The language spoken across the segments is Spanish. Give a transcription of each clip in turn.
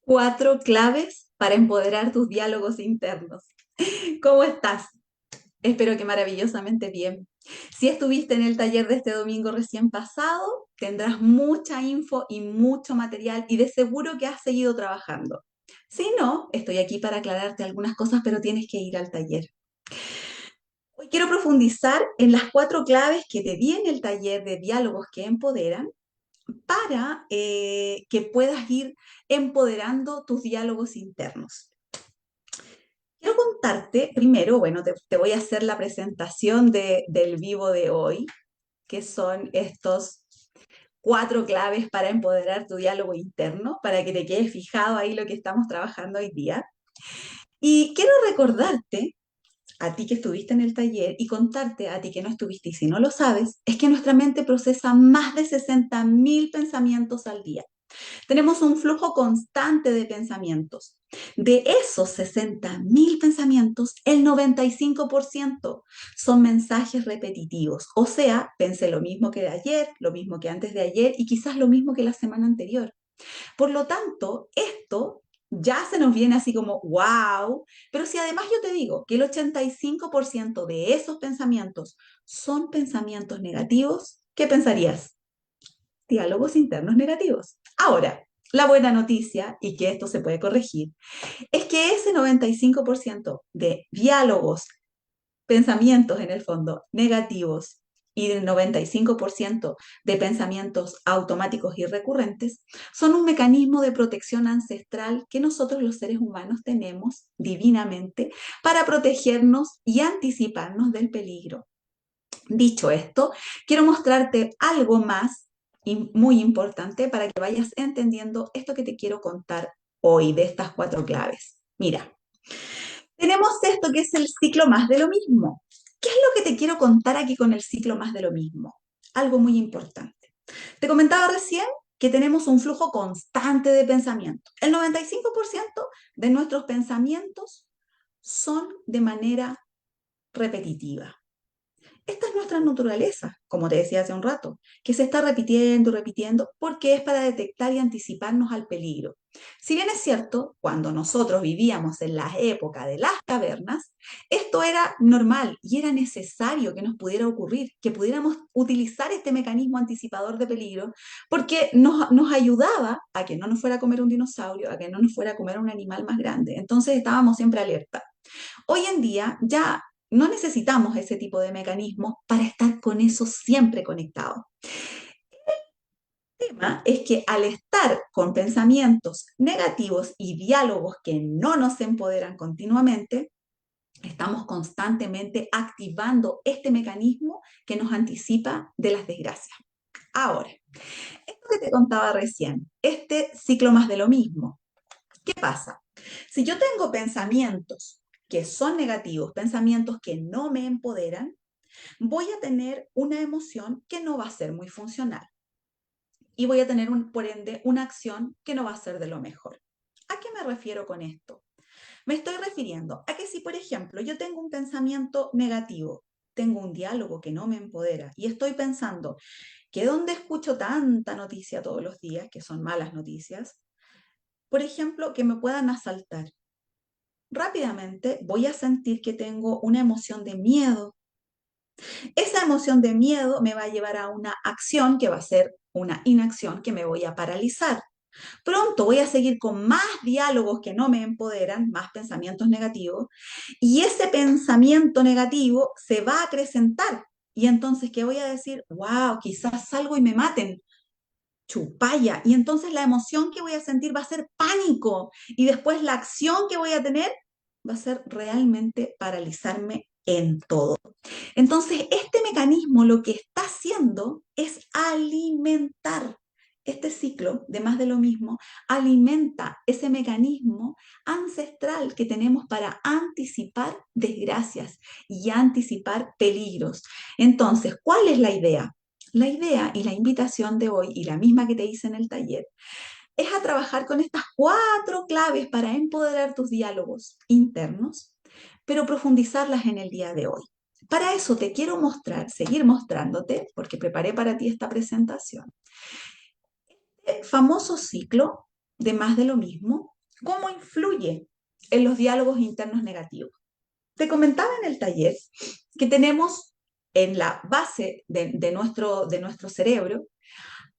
Cuatro claves para empoderar tus diálogos internos. ¿Cómo estás? Espero que maravillosamente bien. Si estuviste en el taller de este domingo recién pasado, tendrás mucha info y mucho material y de seguro que has seguido trabajando. Si no, estoy aquí para aclararte algunas cosas, pero tienes que ir al taller. Hoy quiero profundizar en las cuatro claves que te di en el taller de diálogos que empoderan para que puedas ir empoderando tus diálogos internos. Quiero contarte primero, bueno, te voy a hacer la presentación del vivo de hoy, que son estos cuatro claves para empoderar tu diálogo interno, para que te quedes fijado ahí lo que estamos trabajando hoy día. Y quiero recordarte, a ti que estuviste en el taller, y contarte a ti que no estuviste y si no lo sabes, es que nuestra mente procesa más de 60.000 pensamientos al día. Tenemos un flujo constante de pensamientos. De esos 60.000 pensamientos, el 95% son mensajes repetitivos. O sea, pensé lo mismo que de ayer, lo mismo que antes de ayer y quizás lo mismo que la semana anterior. Por lo tanto, esto ya se nos viene así como, wow, pero si además yo te digo que el 85% de esos pensamientos son pensamientos negativos, ¿qué pensarías? Diálogos internos negativos. Ahora, la buena noticia, y que esto se puede corregir, es que ese 95% de diálogos, pensamientos en el fondo negativos y del 95% de pensamientos automáticos y recurrentes son un mecanismo de protección ancestral que nosotros los seres humanos tenemos divinamente para protegernos y anticiparnos del peligro. Dicho esto, quiero mostrarte algo más y muy importante para que vayas entendiendo esto que te quiero contar hoy de estas cuatro claves. Mira, tenemos esto que es el ciclo más de lo mismo. ¿Qué es lo que te quiero contar aquí con el ciclo más de lo mismo? Algo muy importante. Te comentaba recién que tenemos un flujo constante de pensamiento. El 95% de nuestros pensamientos son de manera repetitiva. Esta es nuestra naturaleza, como te decía hace un rato, que se está repitiendo y repitiendo porque es para detectar y anticiparnos al peligro. Si bien es cierto, cuando nosotros vivíamos en la época de las cavernas, esto era normal y era necesario que nos pudiera ocurrir, que pudiéramos utilizar este mecanismo anticipador de peligro, porque nos ayudaba a que no nos fuera a comer un dinosaurio, a que no nos fuera a comer un animal más grande. Entonces estábamos siempre alerta. Hoy en día ya no necesitamos ese tipo de mecanismos para estar con eso siempre conectado. El tema es que al estar con pensamientos negativos y diálogos que no nos empoderan continuamente, estamos constantemente activando este mecanismo que nos anticipa de las desgracias. Ahora, esto que te contaba recién, este ciclo más de lo mismo, ¿qué pasa? Si yo tengo pensamientos que son negativos, pensamientos que no me empoderan, voy a tener una emoción que no va a ser muy funcional y voy a tener, por ende, una acción que no va a ser de lo mejor. ¿A qué me refiero con esto? Me estoy refiriendo a que si, por ejemplo, yo tengo un pensamiento negativo, tengo un diálogo que no me empodera y estoy pensando que donde escucho tanta noticia todos los días, que son malas noticias, por ejemplo, que me puedan asaltar, rápidamente voy a sentir que tengo una emoción de miedo. Esa emoción de miedo me va a llevar a una acción que va a ser una inacción que me voy a paralizar. Pronto voy a seguir con más diálogos que no me empoderan, más pensamientos negativos, y ese pensamiento negativo se va a acrecentar. Y entonces, ¿qué voy a decir? Wow, quizás salgo y me maten. Chupalla. Y entonces la emoción que voy a sentir va a ser pánico. Y después la acción que voy a tener va a ser realmente paralizarme en todo. Entonces, este mecanismo lo que está haciendo es alimentar este ciclo de más de lo mismo, alimenta ese mecanismo ancestral que tenemos para anticipar desgracias y anticipar peligros. Entonces, ¿cuál es la idea? La idea y la invitación de hoy, y la misma que te hice en el taller, es a trabajar con estas cuatro claves para empoderar tus diálogos internos, pero profundizarlas en el día de hoy. Para eso te quiero mostrar, seguir mostrándote, porque preparé para ti esta presentación, el famoso ciclo de más de lo mismo, ¿Cómo influye en los diálogos internos negativos? Te comentaba en el taller que tenemos en la base de nuestro cerebro,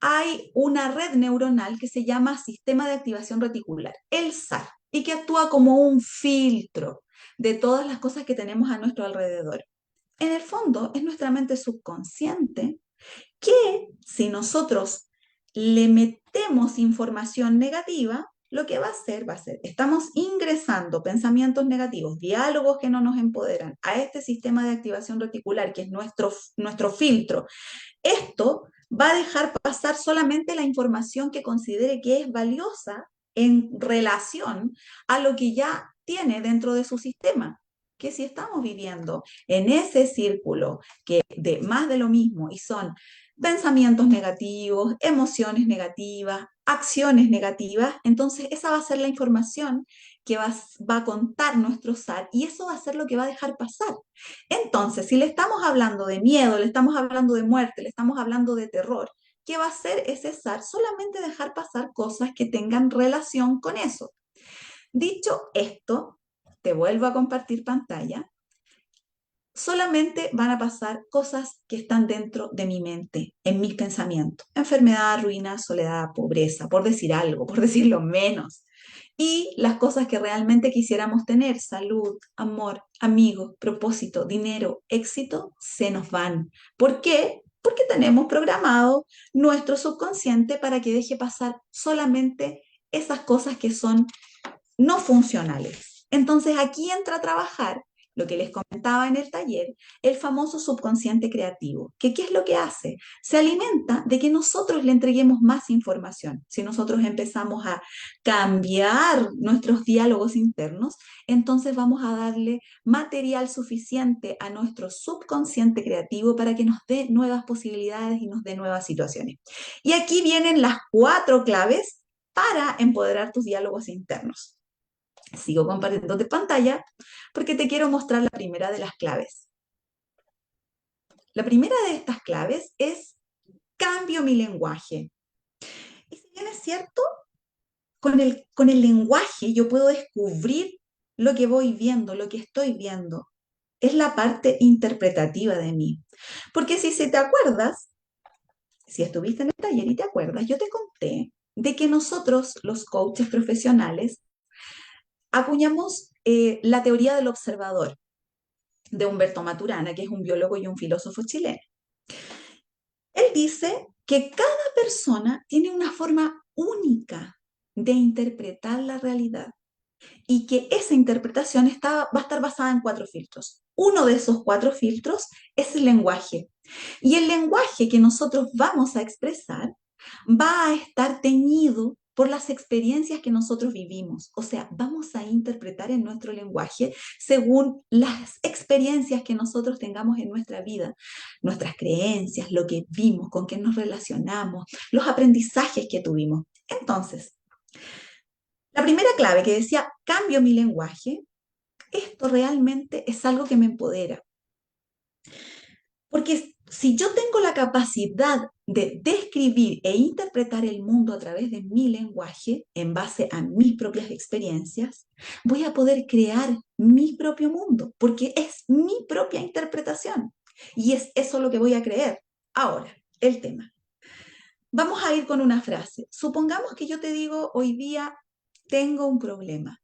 hay una red neuronal que se llama Sistema de Activación Reticular, el SAR, y que actúa como un filtro de todas las cosas que tenemos a nuestro alrededor. En el fondo, es nuestra mente subconsciente que si nosotros le metemos información negativa, lo que va a ser, estamos ingresando pensamientos negativos, diálogos que no nos empoderan a este sistema de activación reticular, que es nuestro filtro. Esto va a dejar pasar solamente la información que considere que es valiosa en relación a lo que ya tiene dentro de su sistema. Que si estamos viviendo en ese círculo que de más de lo mismo y son pensamientos negativos, emociones negativas, acciones negativas, entonces esa va a ser la información que va a contar nuestro SAR y eso va a ser lo que va a dejar pasar. Entonces, si le estamos hablando de miedo, le estamos hablando de muerte, le estamos hablando de terror, ¿qué va a hacer ese SAR? Solamente dejar pasar cosas que tengan relación con eso. Dicho esto, te vuelvo a compartir pantalla. Solamente van a pasar cosas que están dentro de mi mente, en mis pensamientos. Enfermedad, ruina, soledad, pobreza, por decir algo, por decirlo menos. Y las cosas que realmente quisiéramos tener, salud, amor, amigos, propósito, dinero, éxito, se nos van. ¿Por qué? Porque tenemos programado nuestro subconsciente para que deje pasar solamente esas cosas que son no funcionales. Entonces aquí entra a trabajar lo que les comentaba en el taller, el famoso subconsciente creativo, que ¿qué es lo que hace? Se alimenta de que nosotros le entreguemos más información. Si nosotros empezamos a cambiar nuestros diálogos internos, entonces vamos a darle material suficiente a nuestro subconsciente creativo para que nos dé nuevas posibilidades y nos dé nuevas situaciones. Y aquí vienen las 4 claves para empoderar tus diálogos internos. Sigo compartiendo de pantalla porque te quiero mostrar la primera de las claves. La primera de estas claves es cambio mi lenguaje. Y si bien es cierto, con el lenguaje yo puedo descubrir lo que voy viendo, lo que estoy viendo. Es la parte interpretativa de mí. Porque si se te acuerdas, si estuviste en el taller y te acuerdas, yo te conté de que nosotros, los coaches profesionales, acuñamos la teoría del observador de Humberto Maturana, que es un biólogo y un filósofo chileno. Él dice que cada persona tiene una forma única de interpretar la realidad y que esa interpretación va a estar basada en 4 filtros. Uno de esos 4 filtros es el lenguaje. Y el lenguaje que nosotros vamos a expresar va a estar teñido por las experiencias que nosotros vivimos. O sea, vamos a interpretar en nuestro lenguaje según las experiencias que nosotros tengamos en nuestra vida, nuestras creencias, lo que vimos, con qué nos relacionamos, los aprendizajes que tuvimos. Entonces, la primera clave que decía, cambio mi lenguaje, esto realmente es algo que me empodera. Porque si yo tengo la capacidad de describir e interpretar el mundo a través de mi lenguaje, en base a mis propias experiencias, voy a poder crear mi propio mundo, porque es mi propia interpretación. Y es eso lo que voy a creer. Ahora, el tema. Vamos a ir con una frase. Supongamos que yo te digo, hoy día tengo un problema.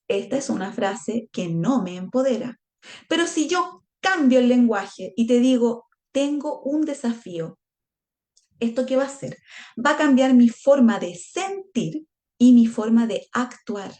Esta es una frase que no me empodera. Pero si yo cambio el lenguaje y te digo, tengo un desafío, ¿esto qué va a hacer? Va a cambiar mi forma de sentir y mi forma de actuar.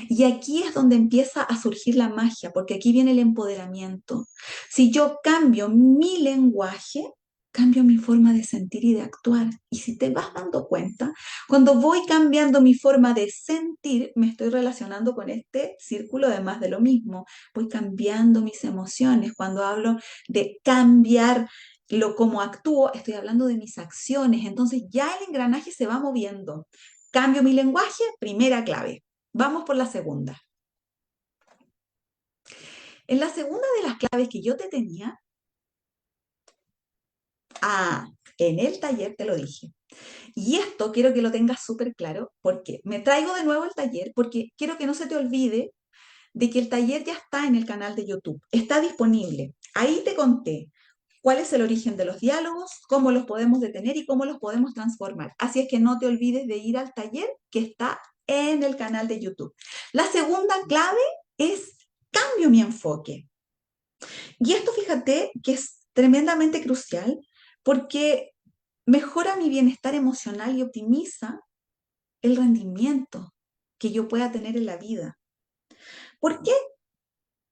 Y aquí es donde empieza a surgir la magia, porque aquí viene el empoderamiento. Si yo cambio mi lenguaje, cambio mi forma de sentir y de actuar. Y si te vas dando cuenta, cuando voy cambiando mi forma de sentir, me estoy relacionando con este círculo de más de lo mismo. Voy cambiando mis emociones. Cuando hablo de cambiar lo como actúo, estoy hablando de mis acciones. Entonces ya el engranaje se va moviendo. Cambio mi lenguaje, primera clave. Vamos por la segunda. En la segunda de las claves que yo te tenía, En el taller te lo dije. Y esto quiero que lo tengas súper claro, porque me traigo de nuevo el taller, porque quiero que no se te olvide de que el taller ya está en el canal de YouTube, está disponible. Ahí te conté cuál es el origen de los diálogos, cómo los podemos detener y cómo los podemos transformar. Así es que no te olvides de ir al taller que está en el canal de YouTube. La segunda clave es cambio mi enfoque. Y esto fíjate que es tremendamente crucial porque mejora mi bienestar emocional y optimiza el rendimiento que yo pueda tener en la vida. ¿Por qué?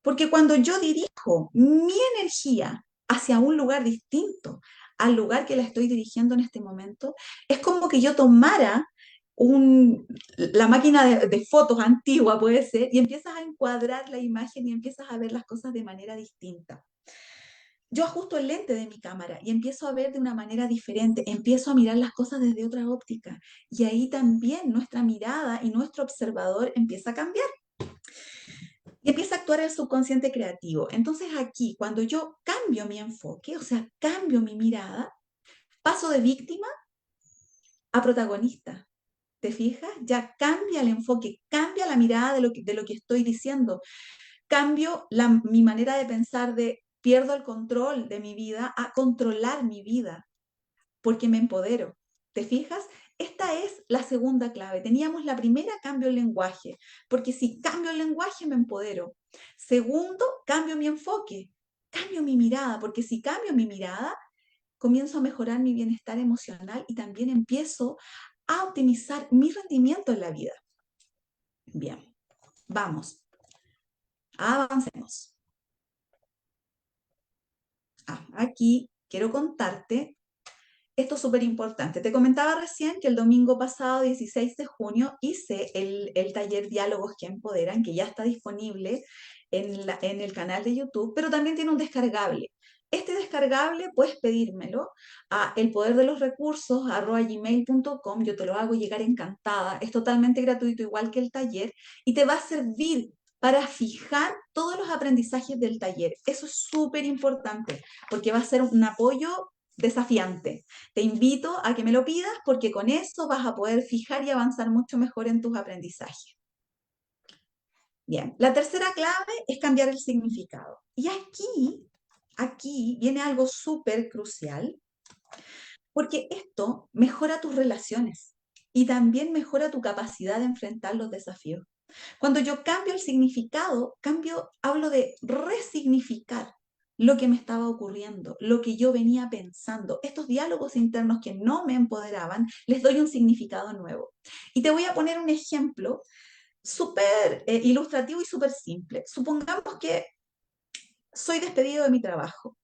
Porque cuando yo dirijo mi energía hacia un lugar distinto al lugar que la estoy dirigiendo en este momento, es como que yo tomara la máquina de fotos antigua, puede ser, y empiezas a encuadrar la imagen y empiezas a ver las cosas de manera distinta. Yo ajusto el lente de mi cámara y empiezo a ver de una manera diferente, empiezo a mirar las cosas desde otra óptica y ahí también nuestra mirada y nuestro observador empieza a cambiar y empieza a actuar el subconsciente creativo. Entonces aquí, cuando yo cambio mi enfoque, o sea, cambio mi mirada, paso de víctima a protagonista. ¿Te fijas? Ya cambia el enfoque, cambia la mirada de lo que estoy diciendo, cambio mi manera de pensar de pierdo el control de mi vida a controlar mi vida, porque me empodero. ¿Te fijas? Esta es la segunda clave. Teníamos la primera, cambio el lenguaje, porque si cambio el lenguaje me empodero. Segundo, cambio mi enfoque, cambio mi mirada, porque si cambio mi mirada, comienzo a mejorar mi bienestar emocional y también empiezo a optimizar mi rendimiento en la vida. Bien, vamos, avancemos. Aquí quiero contarte. Esto es súper importante. Te comentaba recién que el domingo pasado, 16 de junio, hice el taller Diálogos que Empoderan, que ya está disponible en el canal de YouTube, pero también tiene un descargable. Este descargable puedes pedírmelo a elpoderdelos recursos@gmail.com. Yo te lo hago llegar encantada. Es totalmente gratuito, igual que el taller, y te va a servir para fijar todos los aprendizajes del taller. Eso es súper importante, porque va a ser un apoyo desafiante. Te invito a que me lo pidas porque con eso vas a poder fijar y avanzar mucho mejor en tus aprendizajes. Bien, la tercera clave es cambiar el significado. Y aquí viene algo súper crucial porque esto mejora tus relaciones y también mejora tu capacidad de enfrentar los desafíos. Cuando yo cambio el significado, hablo de resignificar lo que me estaba ocurriendo, lo que yo venía pensando, estos diálogos internos que no me empoderaban, les doy un significado nuevo. Y te voy a poner un ejemplo súper ilustrativo y súper simple. Supongamos que soy despedido de mi trabajo.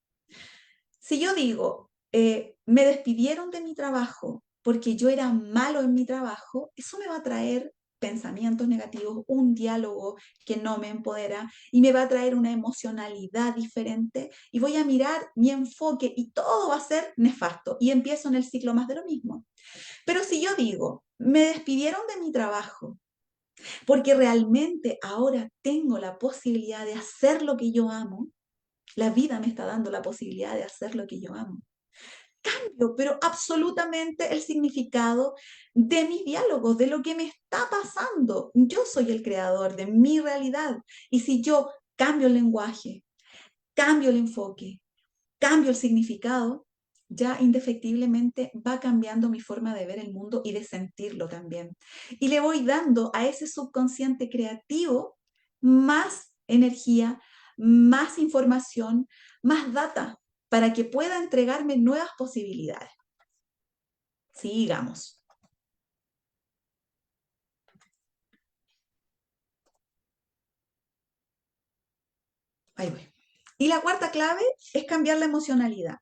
Si yo digo, me despidieron de mi trabajo porque yo era malo en mi trabajo, eso me va a traer pensamientos negativos, un diálogo que no me empodera y me va a traer una emocionalidad diferente y voy a mirar mi enfoque y todo va a ser nefasto y empiezo en el ciclo más de lo mismo. Pero si yo digo, me despidieron de mi trabajo porque realmente ahora tengo la posibilidad de hacer lo que yo amo, la vida me está dando la posibilidad de hacer lo que yo amo. Cambio, pero absolutamente el significado de mis diálogos, de lo que me está pasando. Yo soy el creador de mi realidad. Y si yo cambio el lenguaje, cambio el enfoque, cambio el significado, ya indefectiblemente va cambiando mi forma de ver el mundo y de sentirlo también. Y le voy dando a ese subconsciente creativo más energía, más información, más data para que pueda entregarme nuevas posibilidades. Sigamos. Ahí voy. Y la cuarta clave es cambiar la emocionalidad.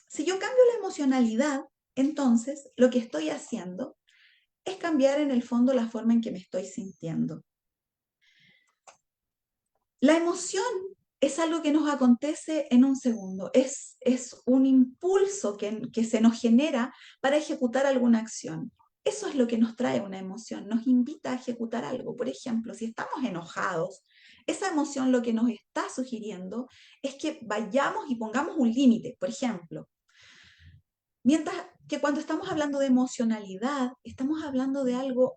Si yo cambio la emocionalidad, entonces lo que estoy haciendo es cambiar en el fondo la forma en que me estoy sintiendo. La emoción es algo que nos acontece en un segundo, es un impulso que se nos genera para ejecutar alguna acción. Eso es lo que nos trae una emoción, nos invita a ejecutar algo. Por ejemplo, si estamos enojados, esa emoción lo que nos está sugiriendo es que vayamos y pongamos un límite. Por ejemplo, Mientras que cuando estamos hablando de emocionalidad, estamos hablando de algo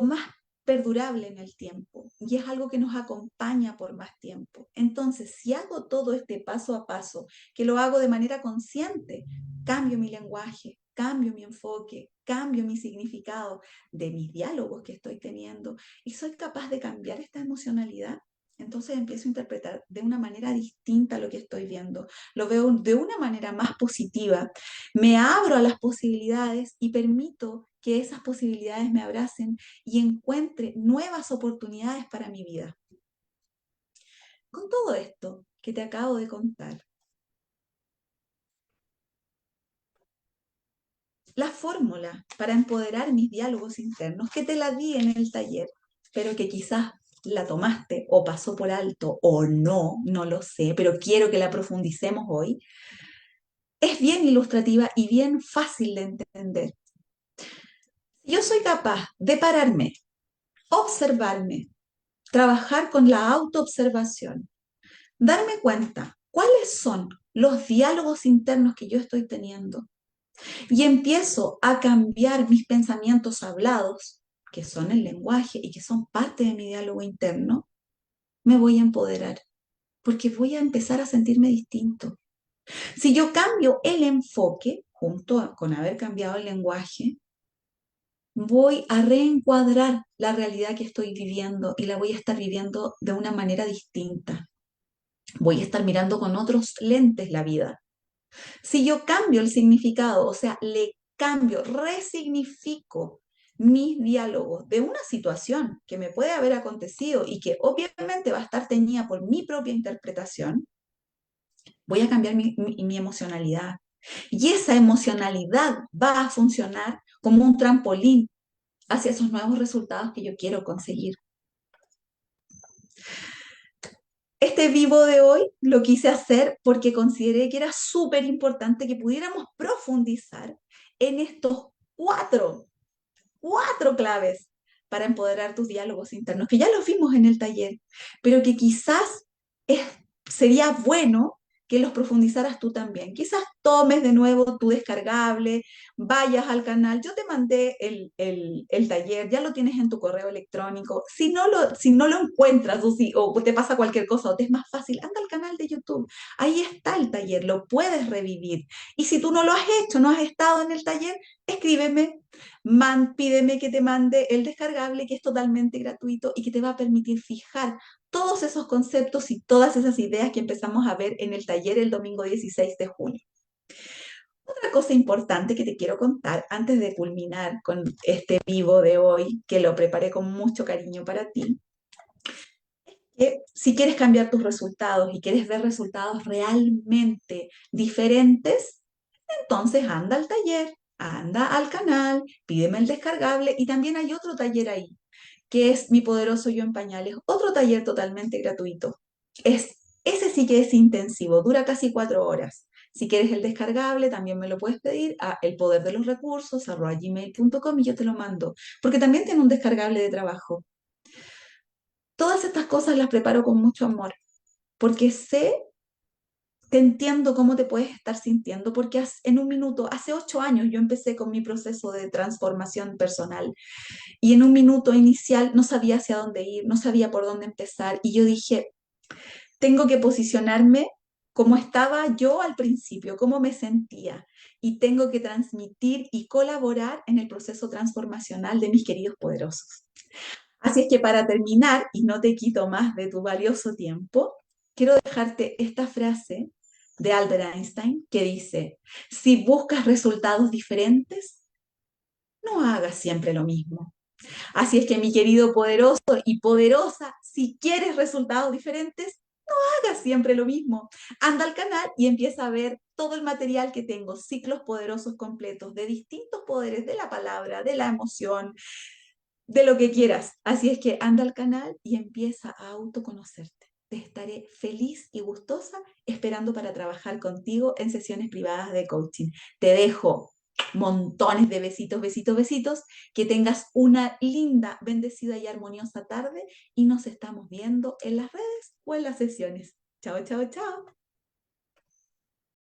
más perdurable en el tiempo y es algo que nos acompaña por más tiempo. Entonces, si hago todo este paso a paso, que lo hago de manera consciente, cambio mi lenguaje, cambio mi enfoque, cambio mi significado de mis diálogos que estoy teniendo y soy capaz de cambiar esta emocionalidad. Entonces empiezo a interpretar de una manera distinta lo que estoy viendo. Lo veo de una manera más positiva. Me abro a las posibilidades y permito que esas posibilidades me abracen y encuentre nuevas oportunidades para mi vida. Con todo esto que te acabo de contar, la fórmula para empoderar mis diálogos internos, que te la di en el taller, pero que quizás la tomaste o pasó por alto o no, no lo sé, pero quiero que la profundicemos hoy, es bien ilustrativa y bien fácil de entender. Yo soy capaz de pararme, observarme, trabajar con la autoobservación, darme cuenta cuáles son los diálogos internos que yo estoy teniendo y empiezo a cambiar mis pensamientos hablados, que son el lenguaje y que son parte de mi diálogo interno, me voy a empoderar porque voy a empezar a sentirme distinto. Si yo cambio el enfoque, con haber cambiado el lenguaje, voy a reencuadrar la realidad que estoy viviendo y la voy a estar viviendo de una manera distinta. Voy a estar mirando con otros lentes la vida. Si yo cambio el significado, o sea, le cambio, resignifico mis diálogos de una situación que me puede haber acontecido y que obviamente va a estar teñida por mi propia interpretación, voy a cambiar mi emocionalidad. Y esa emocionalidad va a funcionar como un trampolín hacia esos nuevos resultados que yo quiero conseguir. Este vivo de hoy lo quise hacer porque consideré que era súper importante que pudiéramos profundizar en estos cuatro claves para empoderar tus diálogos internos, que ya los vimos en el taller, pero que quizás es, sería bueno que los profundizaras tú también. Quizás tomes de nuevo tu descargable, vayas al canal. Yo te mandé el taller, ya lo tienes en tu correo electrónico. Si no lo encuentras o te pasa cualquier cosa o te es más fácil, anda al canal de YouTube. Ahí está el taller, lo puedes revivir. Y si tú no lo has hecho, no has estado en el taller, escríbeme, pídeme que te mande el descargable que es totalmente gratuito y que te va a permitir fijar todos esos conceptos y todas esas ideas que empezamos a ver en el taller el domingo 16 de junio. Otra cosa importante que te quiero contar antes de culminar con este vivo de hoy, que lo preparé con mucho cariño para ti, que si quieres cambiar tus resultados y quieres ver resultados realmente diferentes, entonces anda al taller, anda al canal, pídeme el descargable y también hay otro taller ahí, que es Mi Poderoso Yo en Pañales, otro taller totalmente gratuito. Ese sí que es intensivo, dura casi 4 horas. Si quieres el descargable, también me lo puedes pedir a elpoderdelosrecursos@gmail.com y yo te lo mando, porque también tiene un descargable de trabajo. Todas estas cosas las preparo con mucho amor, porque te entiendo cómo te puedes estar sintiendo, porque en un minuto, hace 8 años yo empecé con mi proceso de transformación personal y en un minuto inicial no sabía hacia dónde ir, no sabía por dónde empezar y yo dije, tengo que posicionarme como estaba yo al principio, cómo me sentía y tengo que transmitir y colaborar en el proceso transformacional de mis queridos poderosos. Así es que para terminar, y no te quito más de tu valioso tiempo, quiero dejarte esta frase de Albert Einstein que dice, si buscas resultados diferentes, no hagas siempre lo mismo. Así es que mi querido poderoso y poderosa, si quieres resultados diferentes, no hagas siempre lo mismo. Anda al canal y empieza a ver todo el material que tengo, ciclos poderosos completos de distintos poderes de la palabra, de la emoción, de lo que quieras. Así es que anda al canal y empieza a autoconocerte. Te estaré feliz y gustosa esperando para trabajar contigo en sesiones privadas de coaching. Te dejo montones de besitos, besitos, besitos. Que tengas una linda, bendecida y armoniosa tarde y nos estamos viendo en las redes o en las sesiones. Chao, chao, chao.